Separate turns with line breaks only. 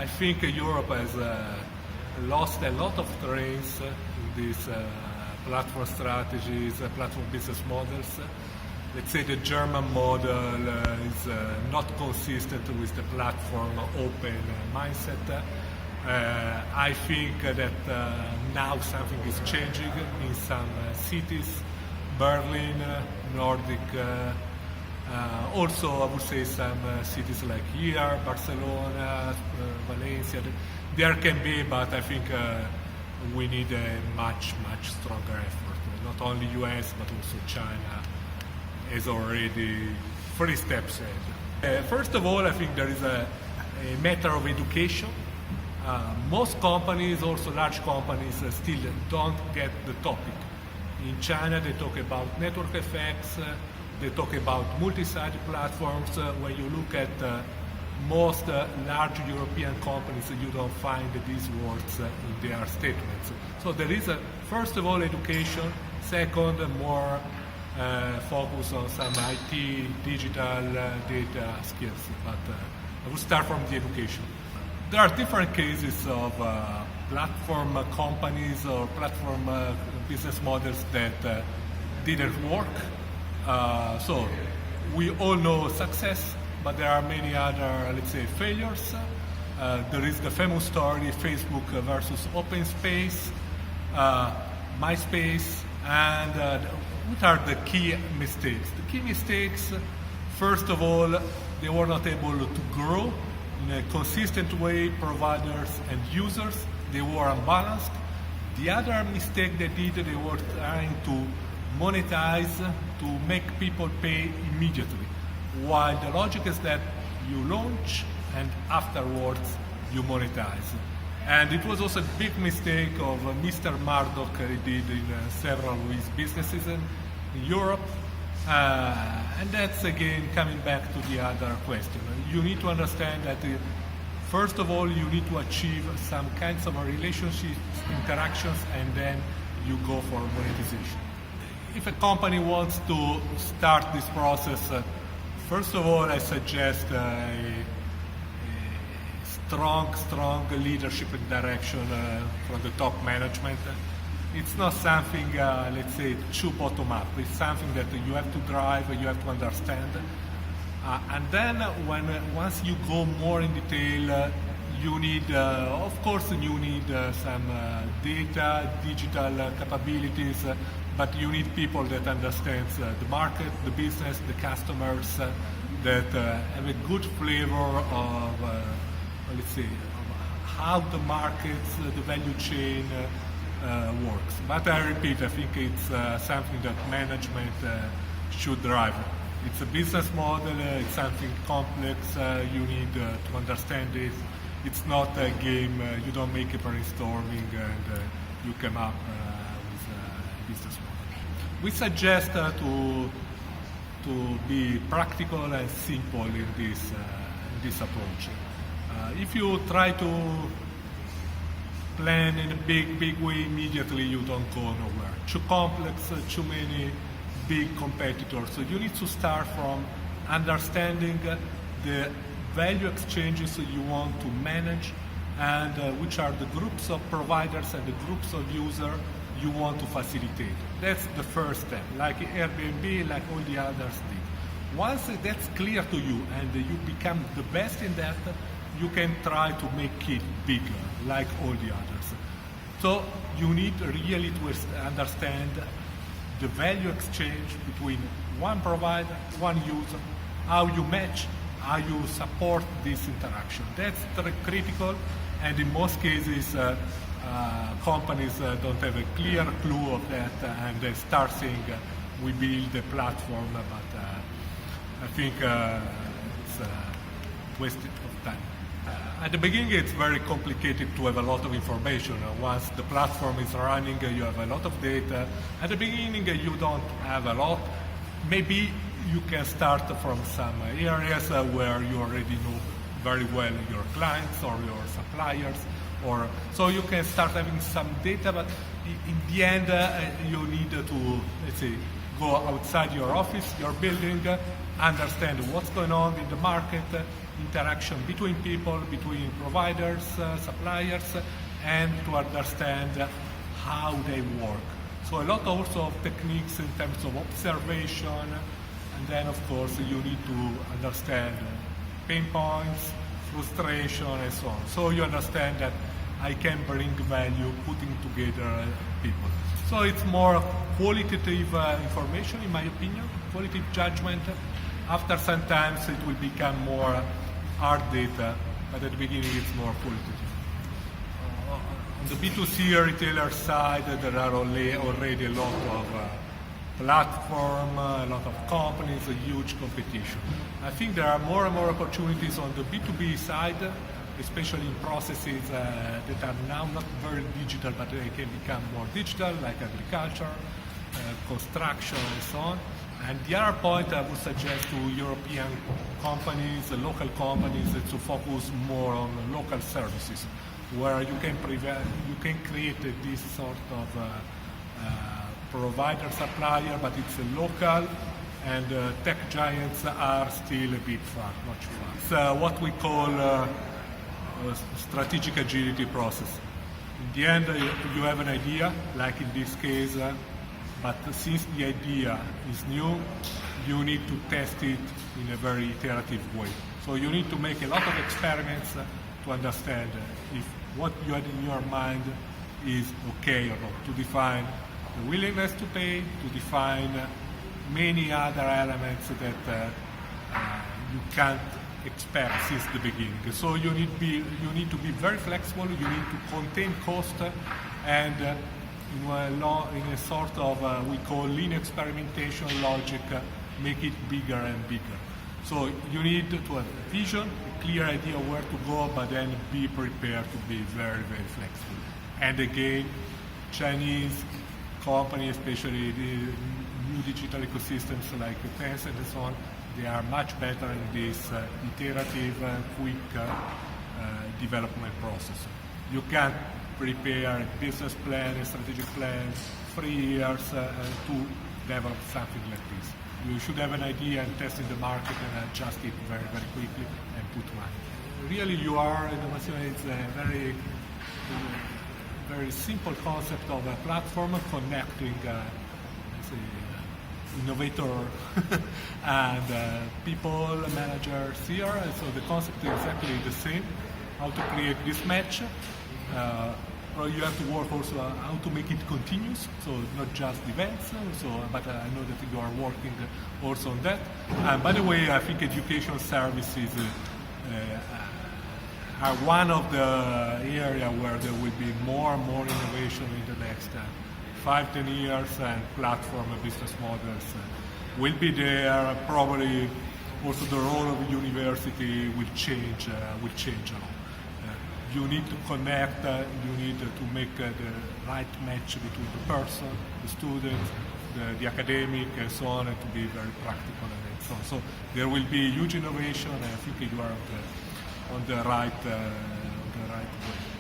I think Europe has lost a lot of trains in these platform strategies, platform business models. Let's say the German model is not consistent with the platform open mindset. I think that now something is changing in some cities, Berlin, Nordic, also I would say some cities like here, Barcelona, Valencia. There can be, but I think we need a much stronger effort. Not only US, but also China is already 3 steps ahead. First of all, I think there is a matter of education. Most companies, also large companies, still don't get the topic. In China, they talk about network effects, they talk about multi-site platforms. When you look at most large European companies, you don't find these words in their statements. So there is, first of all, education. Second, more focus on some IT, digital data skills. But I will start from the education. There are different cases of platform companies or platform business models that didn't work. So we all know success, but there are many other, let's say, failures. There is the famous story, Facebook versus OpenSpace, MySpace, and what are the key mistakes? The key mistakes, first of all, they were not able to grow in a consistent way, providers and users. They were unbalanced. The other mistake they did, they were trying to monetize, to make people pay immediately, while the logic is that you launch and afterwards you monetize. And it was also a big mistake of Mr. Murdoch he did in several of his businesses in Europe. And that's again coming back to the other question. You need to understand that first of all you need to achieve some kinds of relationships, interactions, and then you go for monetization. If a company wants to start this process, first of all I suggest a strong leadership and direction from the top management. It's not something, let's say, too bottom-up. It's something that you have to drive, you have to understand. And then once you go more in detail, you need, of course, you need some data, digital capabilities, but you need people that understand the market, the business, the customers, that have a good flavor of, let's say, how the markets, the value chain works. But I repeat, I think it's something that management should drive. It's a business model, it's something complex, you need to understand it. It's not a game, you don't make a brainstorming and you come up with a business model. We suggest to be practical and simple in this approach. If you try to plan in a big way, immediately you don't go nowhere. Too complex, too many big competitors. So you need to start from understanding the value exchanges you want to manage and which are the groups of providers and the groups of users you want to facilitate. That's the first step, like Airbnb, like all the others did. Once that's clear to you and you become the best in that, you can try to make it bigger, like all the others. So you need really to understand the value exchange between one provider, one user, how you match, how you support this interaction. That's critical, and in most cases, companies don't have a clear clue of that, and they start saying, we build a platform, but I think it's a waste of time. At the beginning, it's very complicated to have a lot of information. Once the platform is running, you have a lot of data. At the beginning, you don't have a lot. Maybe you can start from some areas where you already know very well your clients or your suppliers. So you can start having some data, but in the end, you need to, let's say, go outside your office, your building, understand what's going on in the market, interaction between people, between providers, suppliers, and to understand how they work. So a lot also of techniques in terms of observation, and then of course you need to understand pain points, frustration, and so on. So you understand that I can bring value putting together people. So it's more qualitative information, in my opinion, qualitative judgment. After some time it will become more hard data, but at the beginning it's more qualitative. On the B2C retailer side, there are already a lot of platform, a lot of companies, a huge competition. I think there are more and more opportunities on the B2B side, especially in processes that are now not very digital, but they can become more digital, like agriculture, construction, and so on. And the other point I would suggest to European companies, local companies, is to focus more on local services, where you can create this sort of provider supplier, but it's a local, and tech giants are still a bit far, much far. It's what we call a strategic agility process. In the end, you have an idea, like in this case, but since the idea is new, you need to test it in a very iterative way. So you need to make a lot of experiments to understand if what you had in your mind is okay or not, to define the willingness to pay, to define many other elements that you can't expect since the beginning. So you need to be very flexible, you need to contain cost, and in a sort of we call lean experimentation logic, make it bigger and bigger. So you need to have a vision, a clear idea where to go, but then be prepared to be very, very flexible. And again, Chinese companies, especially the new digital ecosystems like Tencent and so on, they are much better in this iterative, quick development process. You can't prepare a business plan, a strategic plan, 3 years to develop something like this. You should have an idea and test in the market and adjust it very, very quickly and put money. Really, Innovación is a very simple concept of a platform connecting innovator and people, managers here. And so the concept is exactly the same, how to create this match. You have to work also how to make it continuous, so not just events. But I know that you are working also on that. And by the way, I think education services are one of the areas where there will be more and more innovation in the next 5-10 years, and platform business models will be there. Probably also the role of university will change a lot. You need to connect, you need to make the right match between the person, the student, the academic, and so on, and to be very practical and so on. So there will be huge innovation, and I think you are on the right way.